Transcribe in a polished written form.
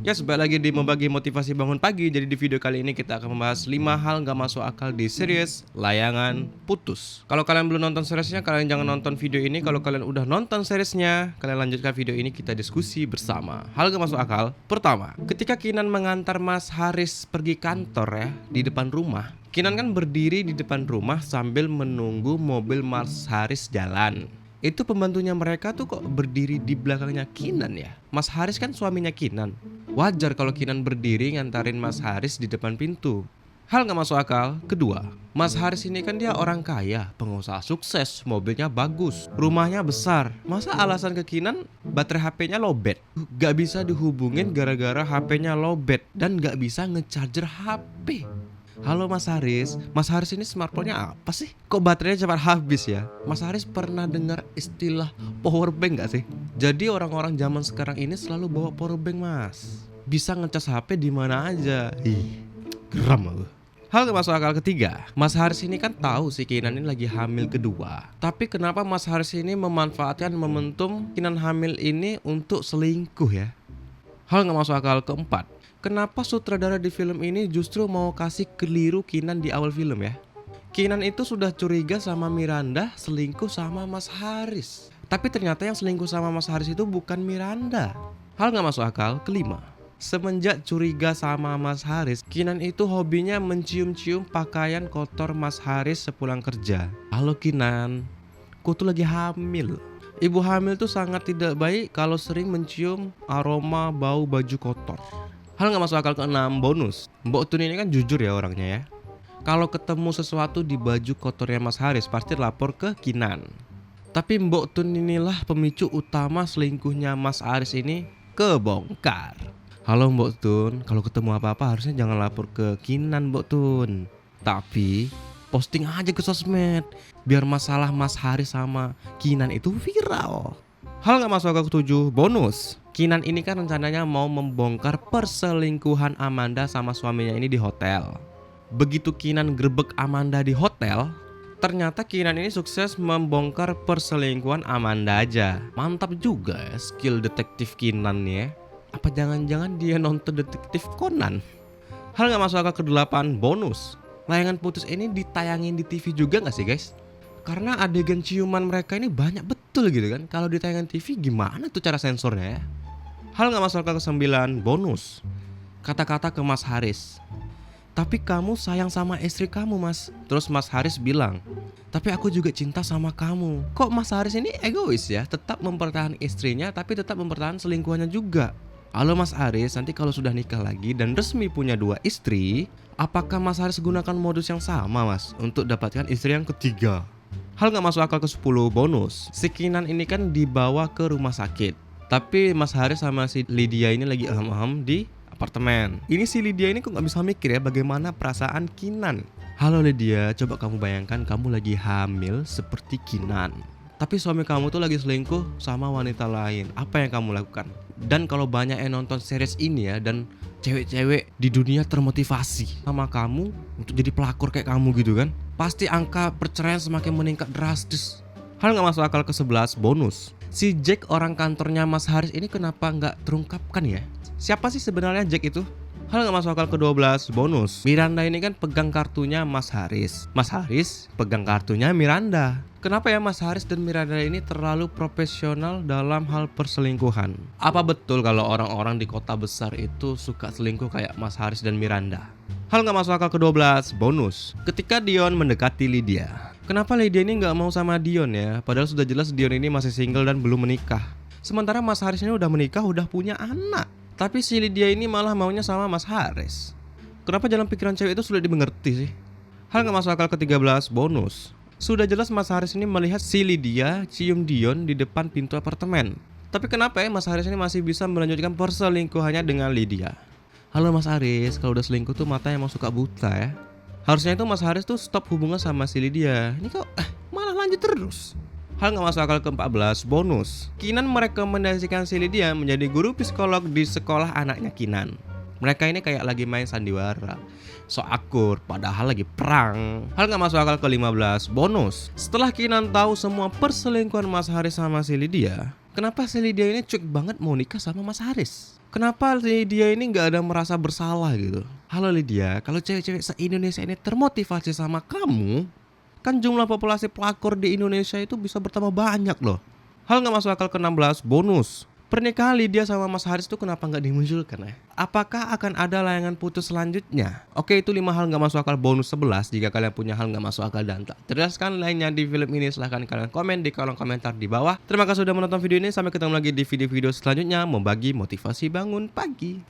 Ya, sebalik lagi di membagi motivasi bangun pagi. Jadi di video kali ini kita akan membahas 5 hal gak masuk akal di series Layangan Putus. Kalau kalian belum nonton seriesnya, kalian jangan nonton video ini. Kalau kalian udah nonton seriesnya, kalian lanjutkan video ini, kita diskusi bersama. Hal gak masuk akal pertama, ketika Kinan mengantar Mas Haris pergi kantor ya, di depan rumah, Kinan kan berdiri di depan rumah sambil menunggu mobil Mas Haris jalan. Itu pembantunya mereka tuh kok berdiri di belakangnya Kinan ya. Mas Haris kan suaminya Kinan. Wajar kalau Kinan berdiri ngantarin Mas Haris di depan pintu. Hal gak masuk akal kedua, Mas Haris ini kan dia orang kaya, pengusaha sukses, mobilnya bagus, rumahnya besar. Masa alasan ke Kinan baterai HP-nya lowbat? Gak bisa dihubungin gara-gara HP-nya lowbat dan gak bisa ngecharger HP. Halo Mas Haris ini smartphone-nya apa sih? Kok baterainya cepat habis ya? Mas Haris pernah dengar istilah power bank gak sih? Jadi orang-orang zaman sekarang ini selalu bawa power bank mas. Bisa ngecas HP di mana aja. Ih, geram aku. Hal gak masuk akal ketiga, Mas Haris ini kan tahu si Kinan ini lagi hamil kedua. Tapi kenapa Mas Haris ini memanfaatkan momentum Kinan hamil ini untuk selingkuh ya? Hal gak masuk akal keempat, kenapa sutradara di film ini justru mau kasih keliru Kinan di awal film ya? Kinan itu sudah curiga sama Miranda selingkuh sama Mas Haris. Tapi ternyata yang selingkuh sama Mas Haris itu bukan Miranda. Hal gak masuk akal kelima, semenjak curiga sama Mas Haris, Kinan itu hobinya mencium-cium pakaian kotor Mas Haris sepulang kerja. Halo Kinan, ku tuh lagi hamil. Ibu hamil tuh sangat tidak baik kalau sering mencium aroma bau baju kotor. Hal gak masuk akal keenam, bonus. Mbok Tun ini kan jujur ya orangnya ya. Kalau ketemu sesuatu di baju kotornya Mas Haris pasti lapor ke Kinan. Tapi Mbok Tun inilah pemicu utama selingkuhnya Mas Haris ini kebongkar. Halo Mbok Tun, kalau ketemu apa-apa harusnya jangan lapor ke Kinan Mbok Tun, tapi posting aja ke sosmed biar masalah Mas Haris sama Kinan itu viral. Hal gak masuk akal ketujuh, bonus. Kinan ini kan rencananya mau membongkar perselingkuhan Amanda sama suaminya ini di hotel. Begitu Kinan grebek Amanda di hotel, ternyata Kinan ini sukses membongkar perselingkuhan Amanda aja. Mantap juga ya skill detektif Kinan ya. Apa jangan-jangan dia nonton detektif Conan? Hal gak masuk akal ke-8, bonus. Layangan Putus ini ditayangin di TV juga gak sih guys? Karena adegan ciuman mereka ini banyak betul gitu kan. Kalau ditayangan TV gimana tuh cara sensornya ya? Hal gak masuk akal ke-9, bonus. Kata-kata ke Mas Haris, tapi kamu sayang sama istri kamu mas. Terus Mas Haris bilang, tapi aku juga cinta sama kamu. Kok Mas Haris ini egois ya? Tetap mempertahankan istrinya tapi tetap mempertahankan selingkuhannya juga. Halo Mas Haris, nanti kalau sudah nikah lagi dan resmi punya 2 istri, apakah Mas Haris gunakan modus yang sama mas untuk dapatkan istri yang ketiga? Hal gak masuk akal ke-10, bonus. Si Kinan ini kan dibawa ke rumah sakit, tapi Mas Haris sama si Lydia ini lagi ahem-ahem di apartemen. Ini si Lydia ini kok gak bisa mikir ya bagaimana perasaan Kinan. Halo Lydia, coba kamu bayangkan kamu lagi hamil seperti Kinan, tapi suami kamu tuh lagi selingkuh sama wanita lain. Apa yang kamu lakukan? Dan kalau banyak yang nonton series ini ya, dan cewek-cewek di dunia termotivasi sama kamu untuk jadi pelakor kayak kamu gitu kan, pasti angka perceraian semakin meningkat drastis. Hal gak masuk akal ke-11, bonus. Si Jack orang kantornya Mas Haris ini kenapa gak terungkapkan ya? Siapa sih sebenarnya Jack itu? Hal gak masuk akal ke-12, bonus. Miranda ini kan pegang kartunya Mas Haris. Mas Haris pegang kartunya Miranda. Kenapa ya Mas Haris dan Miranda ini terlalu profesional dalam hal perselingkuhan? Apa betul kalau orang-orang di kota besar itu suka selingkuh kayak Mas Haris dan Miranda? Hal gak masuk akal ke-12, bonus. Ketika Dion mendekati Lydia, kenapa Lydia ini gak mau sama Dion ya? Padahal sudah jelas Dion ini masih single dan belum menikah. Sementara Mas Haris ini udah menikah, udah punya anak. Tapi si Lydia ini malah maunya sama Mas Haris. Kenapa jalan pikiran cewek itu sulit dimengerti sih? Hal gak masuk akal ke-13, bonus. Sudah jelas Mas Haris ini melihat si Lydia cium Dion di depan pintu apartemen. Tapi kenapa ya Mas Haris ini masih bisa melanjutkan perselingkuhannya dengan Lydia? Halo Mas Haris, kalau udah selingkuh tuh mata emang suka buta ya. Harusnya itu Mas Haris tuh stop hubungan sama si Lydia. Ini kok malah lanjut terus. Hal gak masuk akal ke-14, bonus. Kinan merekomendasikan si Lydia menjadi guru psikolog di sekolah anaknya Kinan. Mereka ini kayak lagi main sandiwara, so akur padahal lagi perang. Hal gak masuk akal ke-15, bonus. Setelah Kinan tahu semua perselingkuhan Mas Haris sama si Lydia, kenapa si Lydia ini cuek banget mau nikah sama Mas Haris? Kenapa Lydia ini nggak ada merasa bersalah gitu? Halo Lydia, kalau cewek-cewek se-Indonesia ini termotivasi sama kamu, kan jumlah populasi pelakor di Indonesia itu bisa bertambah banyak loh. Hal nggak masuk akal ke-16, bonus. Pernikahan Lydia sama Mas Haris tuh kenapa nggak dimunculkan ya? Apakah akan ada layangan putus selanjutnya? Oke, itu 5 hal nggak masuk akal bonus 11. Jika kalian punya hal nggak masuk akal dan tak terjelaskan lainnya di film ini, silahkan kalian komen di kolom komentar di bawah. Terima kasih sudah menonton video ini. Sampai ketemu lagi di video-video selanjutnya membagi motivasi bangun pagi.